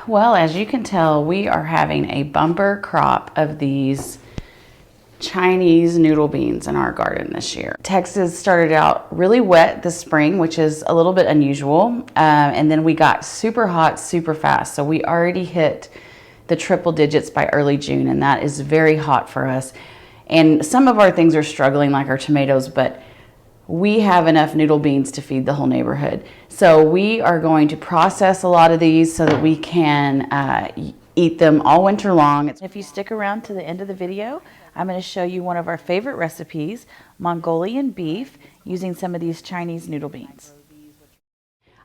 Well, as you can tell, we are having a bumper crop of these Chinese noodle beans in our garden this year. Texas started out really wet this spring, which is a little bit unusual. And then we got super hot, super fast. So we already hit the triple digits by early June, and that is very hot for us. And some of our things are struggling, like our tomatoes, but we have enough noodle beans to feed the whole neighborhood. So we are going to process a lot of these so that we can eat them all winter long. If you stick around to the end of the video, I'm going to show you one of our favorite recipes, Mongolian beef, using some of these Chinese noodle beans.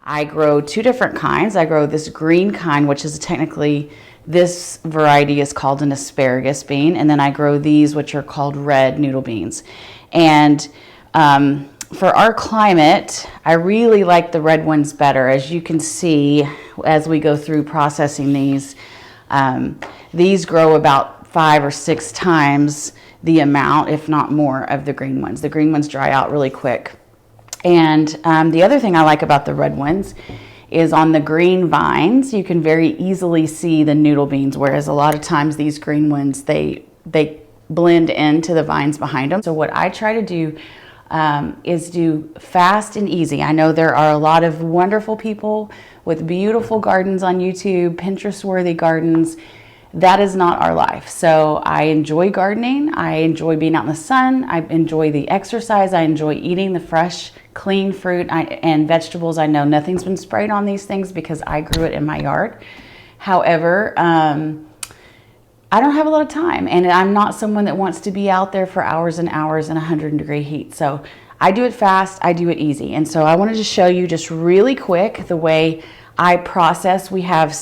I grow two different kinds. I grow this green kind, which is technically, this variety is called an asparagus bean, and then I grow these, which are called red noodle beans. And for our climate, I really like the red ones better. As you can see, as we go through processing these grow about 5 or 6 times the amount, if not more, of the green ones. The green ones dry out really quick. And the other thing I like about the red ones is on the green vines, you can very easily see the noodle beans, whereas a lot of times these green ones, they blend into the vines behind them. So what I try to do is do fast and easy. I know there are a lot of wonderful people with beautiful gardens on YouTube, Pinterest-worthy gardens. That is not our life. So I enjoy gardening. I enjoy being out in the sun. I enjoy the exercise. I enjoy eating the fresh, clean fruit and vegetables. I know nothing's been sprayed on these things because I grew it in my yard. However, I don't have a lot of time, and I'm not someone that wants to be out there for hours and hours in 100-degree heat. So I do it fast, I do it easy. And so I wanted to show you just really quick the way I process. We have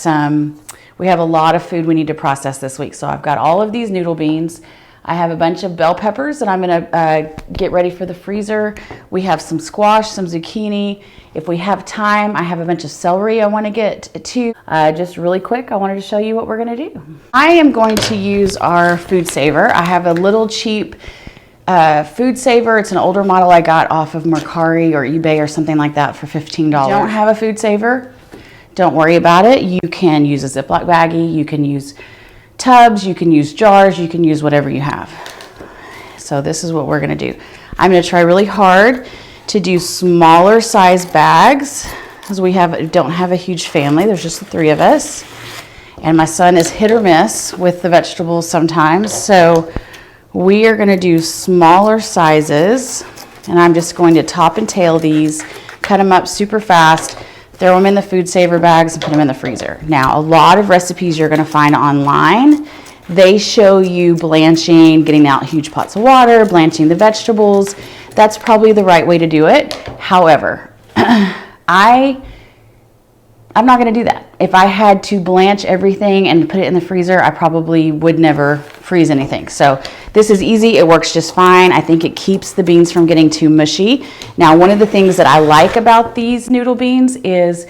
a lot of food we need to process this week. So I've got all of these noodle beans. I have a bunch of bell peppers that I'm gonna get ready for the freezer. We have some squash, some zucchini. If we have time, I have a bunch of celery I wanna get to. Just really quick, I wanted to show you what we're gonna do. I am going to use our food saver. I have a little cheap food saver. It's an older model I got off of Mercari or eBay or something like that for $15. If you don't have a food saver, don't worry about it. You can use a Ziploc baggie, you can use tubs, you can use jars, you can use whatever you have. So this is what we're gonna do. I'm gonna try really hard to do smaller size bags because we don't have a huge family. There's just the 3 of us. And my son is hit or miss with the vegetables sometimes. So we are gonna do smaller sizes, and I'm just going to top and tail these, cut them up super fast, throw them in the food saver bags and put them in the freezer. Now, a lot of recipes you're gonna find online, they show you blanching, getting out huge pots of water, blanching the vegetables. That's probably the right way to do it. However, I'm not gonna do that. If I had to blanch everything and put it in the freezer, I probably would never freeze anything. So this is easy, it works just fine. I think it keeps the beans from getting too mushy. Now, one of the things that I like about these noodle beans is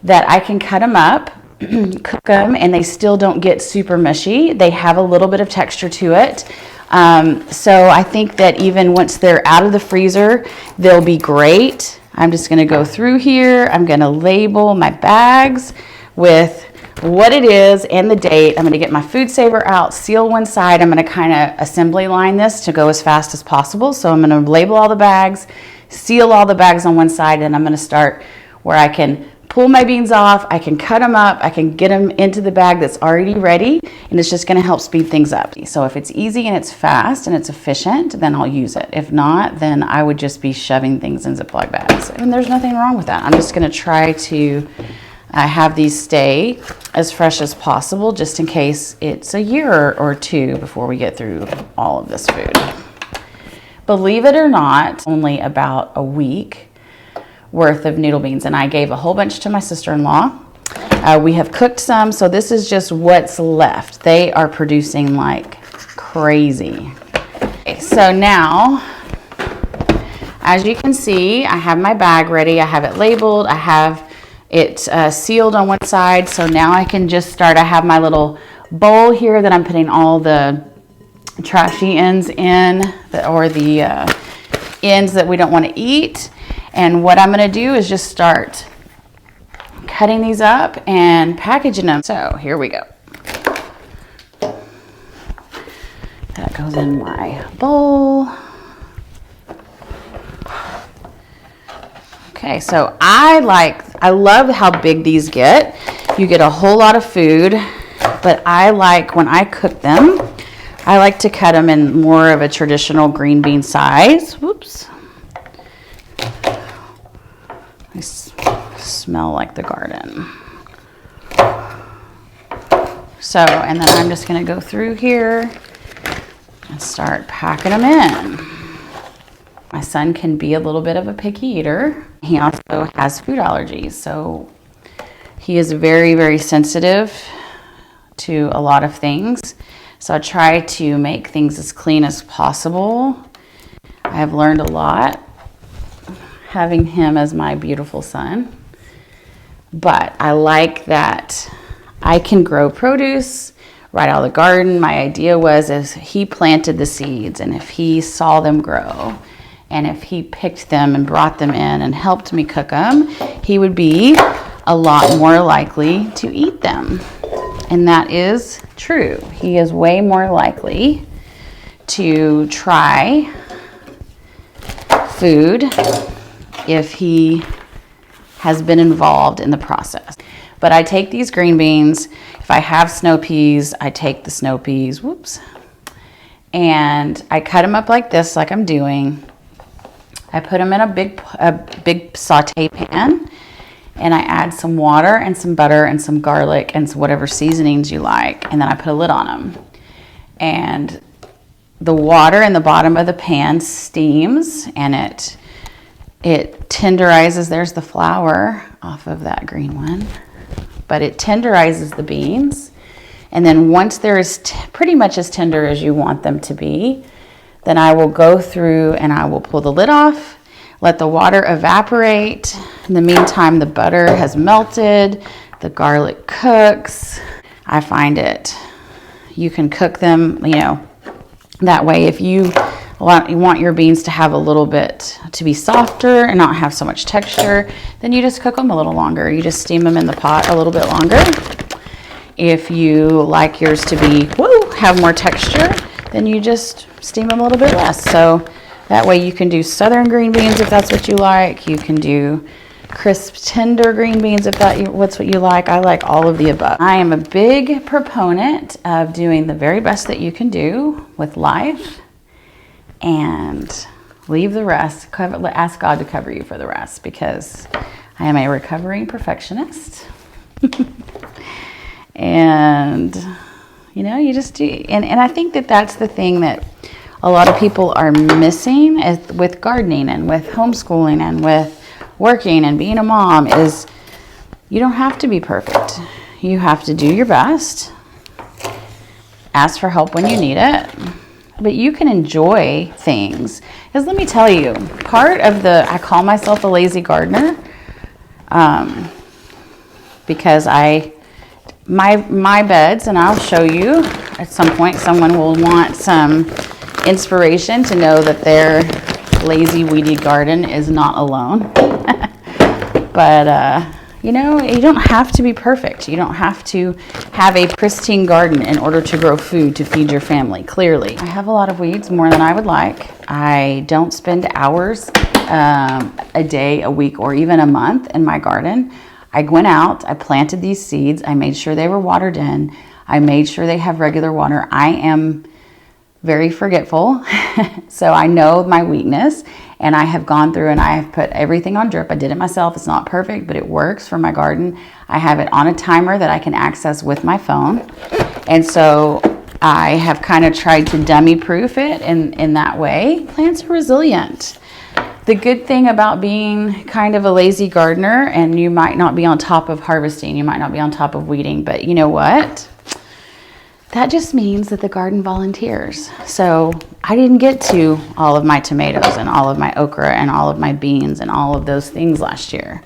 that I can cut them up, cook them, and they still don't get super mushy. They have a little bit of texture to it. So I think that even once they're out of the freezer, they'll be great. I'm just gonna go through here. I'm gonna label my bags with what it is and the date. I'm gonna get my food saver out, seal one side. I'm gonna kind of assembly line this to go as fast as possible. So I'm gonna label all the bags, seal all the bags on one side, and I'm gonna start where I can pull my beans off, I can cut them up, I can get them into the bag that's already ready, and it's just gonna help speed things up. So if it's easy and it's fast and it's efficient, then I'll use it. If not, then I would just be shoving things in Ziploc bags. And there's nothing wrong with that. I'm just gonna try to have these stay as fresh as possible, just in case it's a year or 2 before we get through all of this food. Believe it or not, only about a week worth of noodle beans, and I gave a whole bunch to my sister-in-law. We have cooked some, so this is just what's left. They are producing like crazy. Okay, so now, as you can see, I have my bag ready. I have it labeled. I have it sealed on one side, so now I can just start. I have my little bowl here that I'm putting all the trashy ends in, or the ends that we don't want to eat. And what I'm going to do is just start cutting these up and packaging them. So here we go. That goes in my bowl. Okay, so I love how big these get. You get a whole lot of food, but I like, when I cook them, I like to cut them in more of a traditional green bean size. Whoops. They smell like the garden. So, and then I'm just gonna go through here and start packing them in. My son can be a little bit of a picky eater. He also has food allergies, so he is very, very sensitive to a lot of things. So I try to make things as clean as possible. I have learned a lot having him as my beautiful son. But I like that I can grow produce right out of the garden. My idea was is he planted the seeds, and if he saw them grow, and if he picked them and brought them in and helped me cook them, he would be a lot more likely to eat them. And that is true. He is way more likely to try food if he has been involved in the process. But I take these green beans. If I have snow peas, I take the snow peas, whoops, and I cut them up like this, like I'm doing. I put them in a big saute pan, and I add some water and some butter and some garlic and whatever seasonings you like, and then I put a lid on them. And the water in the bottom of the pan steams, and it tenderizes. There's the flour off of that green one, but it tenderizes the beans. And then once they're pretty much as tender as you want them to be, then I will go through and I will pull the lid off, let the water evaporate. In the meantime, the butter has melted, the garlic cooks. I find you can cook them, that way. If you want your beans to have a little bit, to be softer and not have so much texture, then you just cook them a little longer. You just steam them in the pot a little bit longer. If you like yours to be, have more texture, then you just steam them a little bit less. So that way you can do southern green beans if that's what you like. You can do crisp, tender green beans if that's what you like. I like all of the above. I am a big proponent of doing the very best that you can do with life, and leave the rest. Ask God to cover you for the rest, because I am a recovering perfectionist. And you just do, and I think that's the thing that a lot of people are missing with gardening and with homeschooling and with working and being a mom, is you don't have to be perfect. You have to do your best, ask for help when you need it, but you can enjoy things. Because let me tell you, part of I call myself a lazy gardener, because my beds, and I'll show you at some point, someone will want some inspiration to know that their lazy, weedy garden is not alone. But, you don't have to be perfect. You don't have to have a pristine garden in order to grow food to feed your family, clearly. I have a lot of weeds, more than I would like. I don't spend hours a day, a week, or even a month in my garden. I went out, I planted these seeds, I made sure they were watered in, I made sure they have regular water. I am very forgetful, so I know my weakness, and I have gone through and I have put everything on drip. I did it myself. It's not perfect, but it works for my garden. I have it on a timer that I can access with my phone, and so I have kind of tried to dummy proof it in that way. Plants are resilient. The good thing about being kind of a lazy gardener, and you might not be on top of harvesting, you might not be on top of weeding, but you know what? That just means that the garden volunteers. So I didn't get to all of my tomatoes and all of my okra and all of my beans and all of those things last year.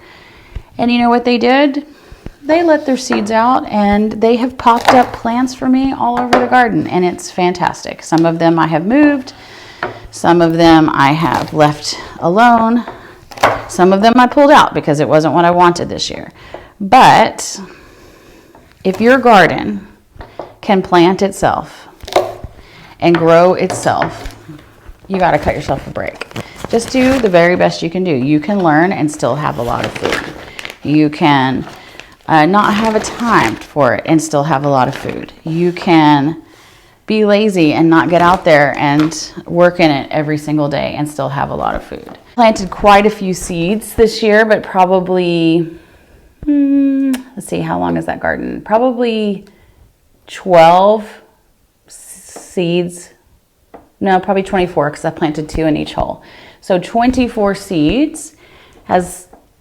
And you know what they did? They let their seeds out, and they have popped up plants for me all over the garden, and it's fantastic. Some of them I have moved. Some of them I have left alone. Some of them I pulled out because it wasn't what I wanted this year. But if your garden can plant itself and grow itself, you got to cut yourself a break. Just do the very best you can do. You can learn and still have a lot of food. You can not have a time for it and still have a lot of food. You can be lazy and not get out there and work in it every single day and still have a lot of food. Planted quite a few seeds this year, but probably, let's see, how long is that garden? Probably 12 seeds. No, probably 24 because I planted 2 in each hole. So 24 seeds.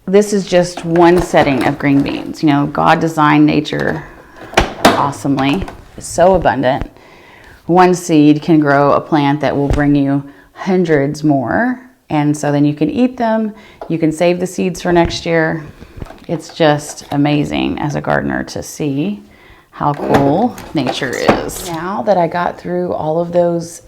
This is just one setting of green beans. You know, God designed nature awesomely. It's so abundant. One seed can grow a plant that will bring you hundreds more. And so then you can eat them. You can save the seeds for next year. It's just amazing as a gardener to see how cool nature is. Now that I got through all of those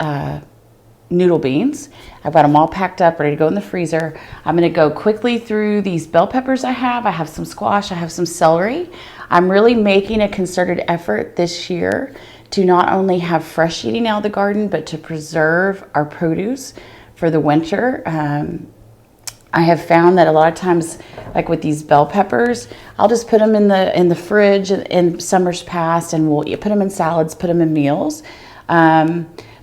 noodle beans, I've got them all packed up, ready to go in the freezer. I'm gonna go quickly through these bell peppers I have some squash, I have some celery. I'm really making a concerted effort this year to not only have fresh eating out of the garden, but to preserve our produce for the winter. I have found that a lot of times, like with these bell peppers, I'll just put them in the fridge in summers past, and we'll put them in salads, put them in meals.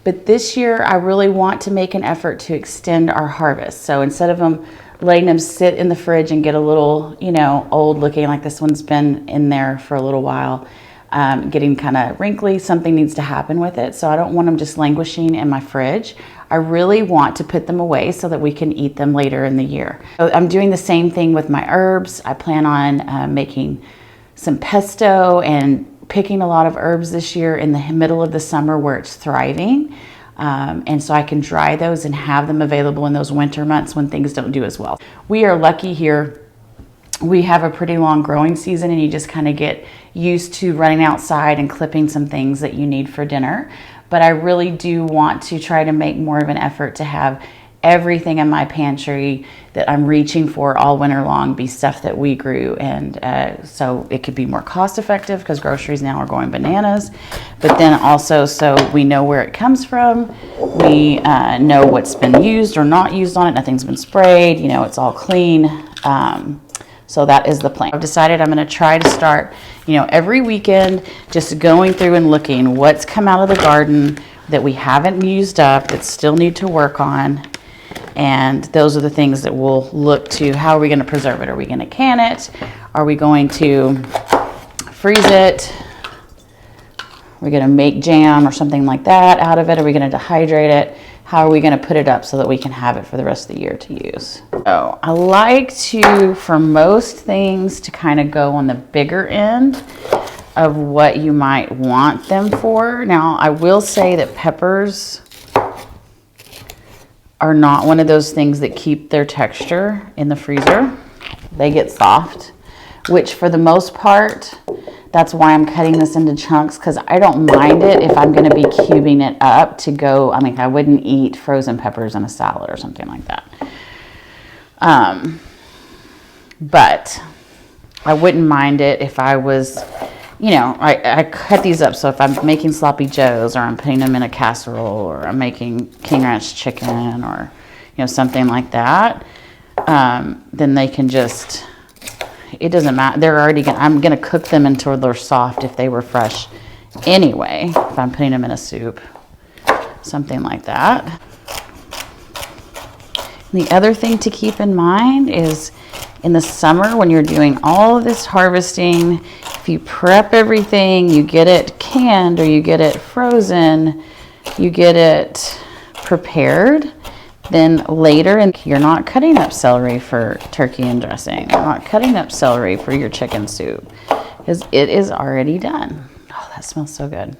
But this year, I really want to make an effort to extend our harvest. So instead of letting them sit in the fridge and get a little, old looking, like this one's been in there for a little while, getting kind of wrinkly, something needs to happen with it. So I don't want them just languishing in my fridge. I really want to put them away so that we can eat them later in the year. So I'm doing the same thing with my herbs. I plan on making some pesto and picking a lot of herbs this year in the middle of the summer where it's thriving. And so I can dry those and have them available in those winter months when things don't do as well. We are lucky here. We have a pretty long growing season, and you just kind of get used to running outside and clipping some things that you need for dinner. But I really do want to try to make more of an effort to have everything in my pantry that I'm reaching for all winter long be stuff that we grew, and so it could be more cost effective because groceries now are going bananas, but then also so we know where it comes from, we know what's been used or not used on it, nothing's been sprayed, it's all clean. So that is the plan. I've decided I'm going to try to start, every weekend just going through and looking what's come out of the garden that we haven't used up, that still need to work on. And those are the things that we'll look to. How are we going to preserve it? Are we going to can it? Are we going to freeze it? Are we going to make jam or something like that out of it? Are we going to dehydrate it? How are we going to put it up so that we can have it for the rest of the year to use? So I like to, for most things, to kind of go on the bigger end of what you might want them for. Now, I will say that peppers are not one of those things that keep their texture in the freezer. They get soft, which for the most part, that's why I'm cutting this into chunks, because I don't mind it if I'm going to be cubing it up to go. I wouldn't eat frozen peppers in a salad or something like that. But I wouldn't mind it if I was, I cut these up. So if I'm making sloppy joes, or I'm putting them in a casserole, or I'm making King Ranch chicken, or, something like that, then they can just, it doesn't matter. I'm going to cook them until they're soft if they were fresh anyway, if I'm putting them in a soup, something like that. The other thing to keep in mind is in the summer when you're doing all of this harvesting, if you prep everything, you get it canned or you get it frozen, you get it prepared, then later, and you're not cutting up celery for turkey and dressing. You're not cutting up celery for your chicken soup because it is already done. Oh, that smells so good.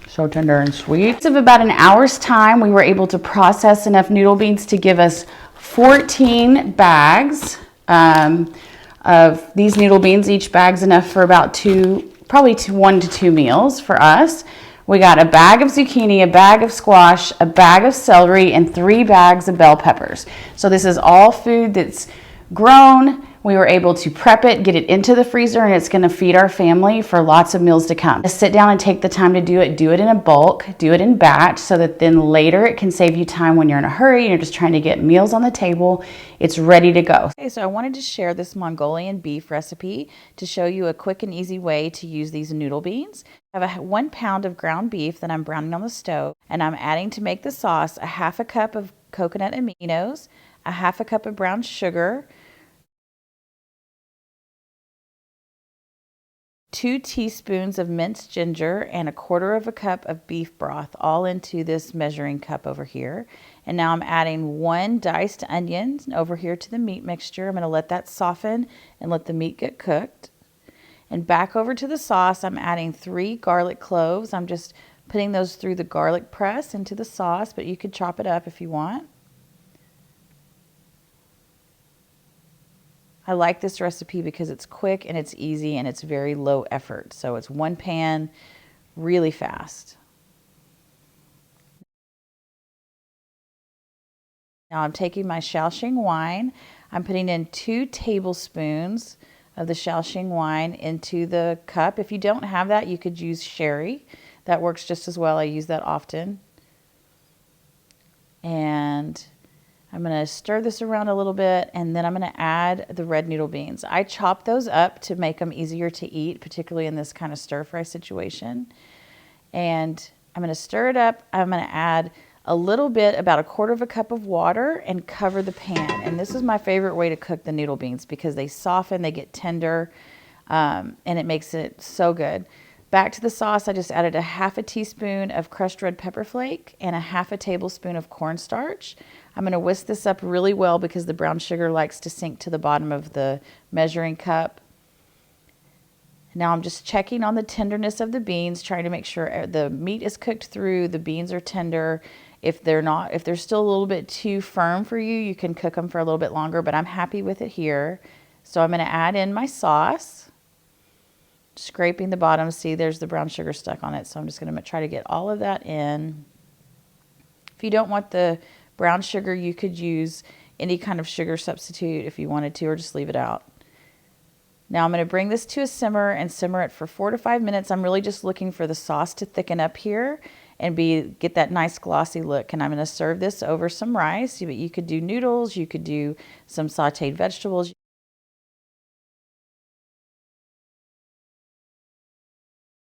So tender and sweet. So about an hour's time, we were able to process enough noodle beans to give us 14 bags of these noodle beans. Each bag's enough for about 1 to 2 meals for us. We got a bag of zucchini, a bag of squash, a bag of celery, and 3 bags of bell peppers. So this is all food that's grown. We were able to prep it, get it into the freezer, and it's gonna feed our family for lots of meals to come. Just sit down and take the time to do it in a bulk, do it in batch, so that then later it can save you time when you're in a hurry and you're just trying to get meals on the table. It's ready to go. Okay, so I wanted to share this Mongolian beef recipe to show you a quick and easy way to use these noodle beans. I have 1 pound of ground beef that I'm browning on the stove, and I'm adding to make the sauce a 1/2 cup of coconut aminos, a 1/2 cup of brown sugar, 2 teaspoons of minced ginger, and 1/4 cup of beef broth, all into this measuring cup over here. And now I'm adding 1 diced onion over here to the meat mixture. I'm going to let that soften and let the meat get cooked. And back over to the sauce, I'm adding 3 garlic cloves. I'm just putting those through the garlic press into the sauce, but you could chop it up if you want. I like this recipe because it's quick and it's easy and it's very low effort. So it's 1 pan, really fast. Now I'm taking my Shaoxing wine. I'm putting in 2 tablespoons of the Shaoxing wine into the cup. If you don't have that, you could use sherry. That works just as well. I use that often. And I'm going to stir this around a little bit, and then I'm going to add the red noodle beans. I chop those up to make them easier to eat, particularly in this kind of stir-fry situation. And I'm going to stir it up. I'm going to add a little bit, about 1/4 cup of water, and cover the pan. And this is my favorite way to cook the noodle beans because they soften, they get tender, and it makes it so good. Back to the sauce, I just added a 1/2 teaspoon of crushed red pepper flake and a 1/2 tablespoon of cornstarch. I'm going to whisk this up really well because the brown sugar likes to sink to the bottom of the measuring cup. Now I'm just checking on the tenderness of the beans, trying to make sure the meat is cooked through, the beans are tender. If they're not, if they're still a little bit too firm for you, you can cook them for a little bit longer, but I'm happy with it here. So I'm going to add in my sauce, scraping the bottom. See, there's the brown sugar stuck on it. So I'm just going to try to get all of that in. If you don't want the brown sugar, you could use any kind of sugar substitute if you wanted to, or just leave it out. Now I'm going to bring this to a simmer and simmer it for 4 to 5 minutes. I'm really just looking for the sauce to thicken up here and get that nice glossy look. And I'm going to serve this over some rice. But you could do noodles, you could do some sauteed vegetables.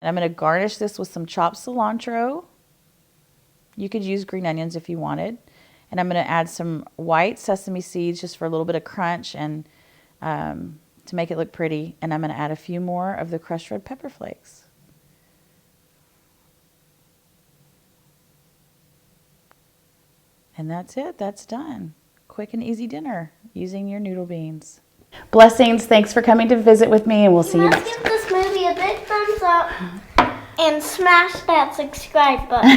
And I'm going to garnish this with some chopped cilantro. You could use green onions if you wanted. And I'm going to add some white sesame seeds just for a little bit of crunch and to make it look pretty. And I'm going to add a few more of the crushed red pepper flakes. And that's it. That's done. Quick and easy dinner using your noodle beans. Blessings. Thanks for coming to visit with me, and we'll see you next time. Give this movie a big thumbs up and smash that subscribe button.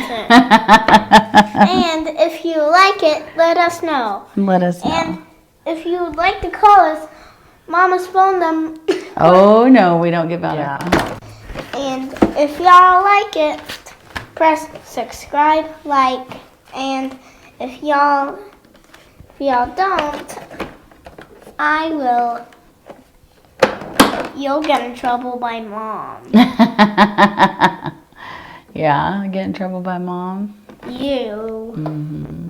And if you like it, let us know. Let us know. And if you would like to call us, Mama's phone them. Oh, no, we don't give out that. And if y'all like it, press subscribe, like, and if y'all don't, you'll get in trouble by Mom. Yeah, get in trouble by Mom? You. Mm-hmm.